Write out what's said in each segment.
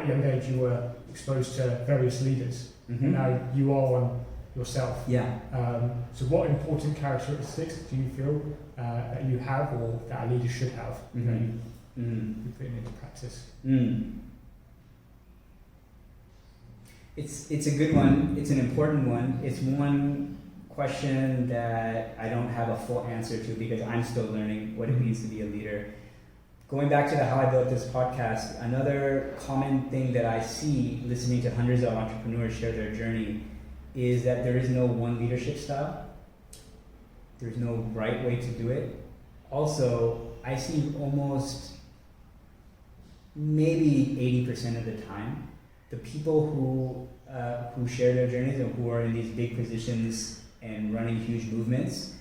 at a young age you were exposed to various leaders. Mm-hmm. And now you are one yourself. Yeah. So what important characteristics do you feel that you have or that a leader should have that you put into practice? It's a good one. It's an important one. It's one question that I don't have a full answer to because I'm still learning what it means to be a leader. Going back to the How I Built This podcast, another common thing that I see listening to hundreds of entrepreneurs share their journey is that there is no one leadership style. There's no right way to do it. Also, I see almost maybe 80% of the time, the people who share their journeys and who are in these big positions and running huge movements,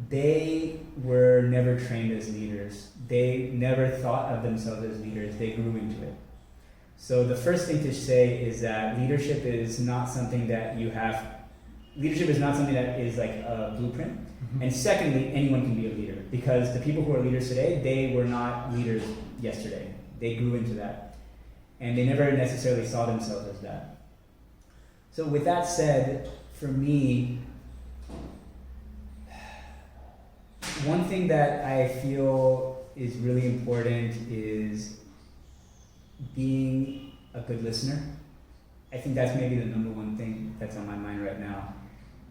they were never trained as leaders. They never thought of themselves as leaders. They grew into it. So the first thing to say is that leadership is not something that you have. Leadership is not something that is like a blueprint. Mm-hmm. And secondly, anyone can be a leader because the people who are leaders today, they were not leaders yesterday. They grew into that. And they never necessarily saw themselves as that. So with that said, for me, one thing that I feel is really important is being a good listener. I think that's maybe the number one thing that's on my mind right now,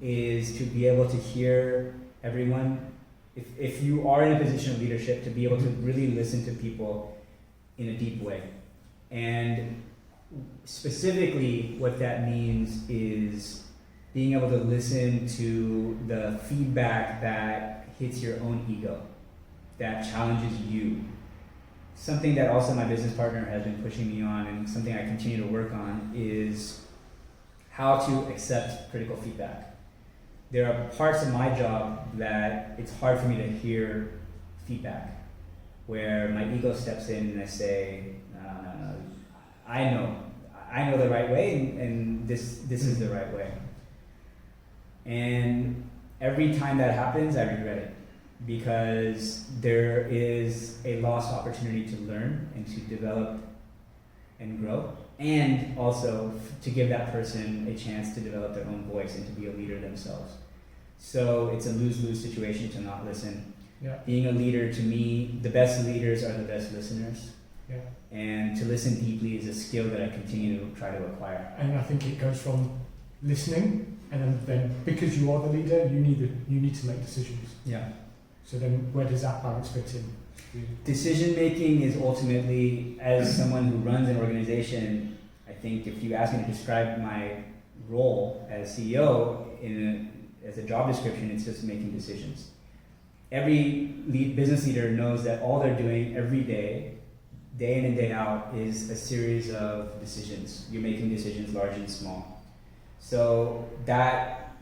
is to be able to hear everyone. If you are in a position of leadership, to be able to really listen to people in a deep way. And specifically what that means is being able to listen to the feedback that hits your own ego, that challenges you. Something that also my business partner has been pushing me on and something I continue to work on is how to accept critical feedback. There are parts of my job that it's hard for me to hear feedback, where my ego steps in and I say, no, I know the right way and this is the right way. And every time that happens, I regret it because there is a lost opportunity to learn and to develop and grow, and also to give that person a chance to develop their own voice and to be a leader themselves. So it's a lose-lose situation to not listen. Yeah. Being a leader, to me, the best leaders are the best listeners. Yeah. And to listen deeply is a skill that I continue to try to acquire. And I think it goes from listening, and then because you are the leader, you need to make decisions. Yeah. So then where does that balance fit in? Decision making is ultimately, as someone who runs an organization, I think if you ask me to describe my role as CEO as a job description, it's just making decisions. Every business leader knows that all they're doing every day in and day out, is a series of decisions. You're making decisions large and small. So that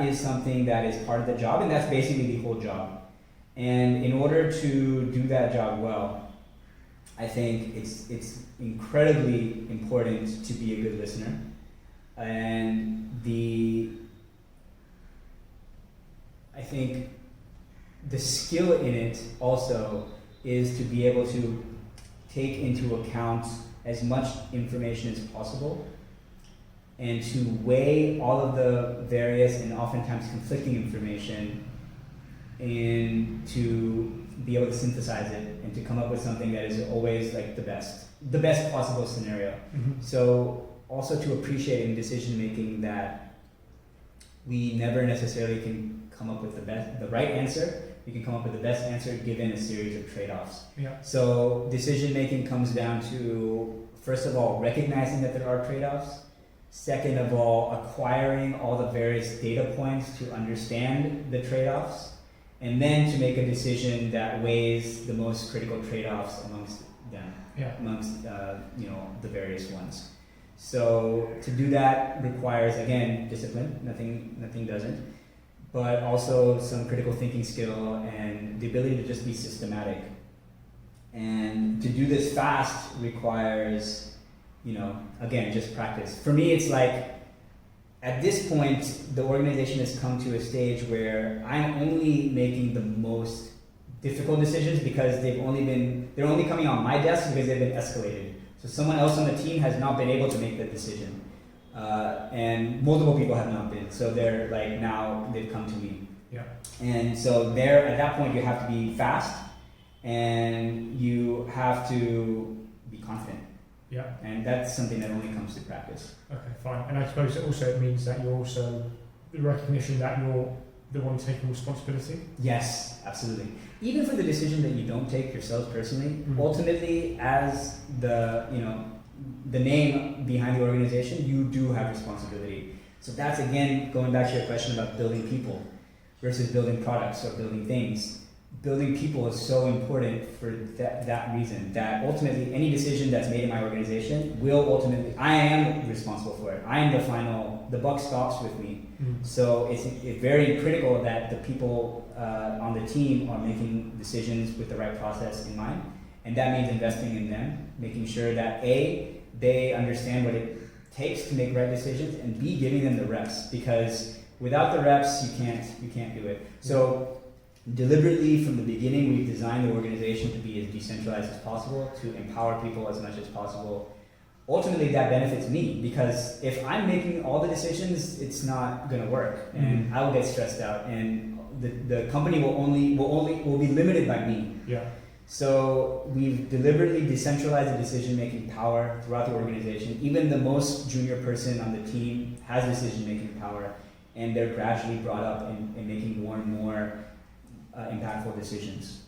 is something that is part of the job, and that's basically the whole job. And in order to do that job well, I think it's incredibly important to be a good listener. And I think the skill in it also is to be able to take into account as much information as possible and to weigh all of the various and oftentimes conflicting information and to be able to synthesize it and to come up with something that is always like the best possible scenario. Mm-hmm. So also to appreciate in decision making that we never necessarily can come up with the right answer. You can come up with the best answer given a series of trade-offs. Yeah. So decision making comes down to, first of all, recognizing that there are trade-offs. Second of all, acquiring all the various data points to understand the trade-offs. And then to make a decision that weighs the most critical trade-offs amongst them, amongst the various ones. So to do that requires, again, discipline. Nothing doesn't. But also some critical thinking skill and the ability to just be systematic. And to do this fast requires, again, just practice. For me, it's like, at this point, the organization has come to a stage where I'm only making the most difficult decisions because they're only coming on my desk because they've been escalated. So someone else on the team has not been able to make that decision, and multiple people have not been. So they're like, now they've come to me. Yeah. And so there, at that point, you have to be fast, and you have to be confident. Yeah. And that's something that only comes through practice. Okay, fine. And I suppose it also means that you're also the recognition that you're the one taking responsibility. Yes, absolutely. Even for the decision that you don't take yourself personally, ultimately, as the name behind the organization, you do have responsibility. So that's, again, going back to your question about building people versus building products or building things. Building people is so important for that reason, that ultimately any decision that's made in my organization will ultimately, I am responsible for it. I am the buck stops with me. So it's very critical that the people on the team are making decisions with the right process in mind. And that means investing in them, making sure that A, they understand what it takes to make right decisions, and B, giving them the reps, because without the reps, you can't do it. So deliberately from the beginning, we've designed the organization to be as decentralized as possible, to empower people as much as possible. Ultimately, that benefits me, because if I'm making all the decisions, it's not going to work, and I will get stressed out, and the company will be limited by me. Yeah. So we've deliberately decentralized the decision-making power throughout the organization. Even the most junior person on the team has decision-making power, and they're gradually brought up in making more and more impactful decisions.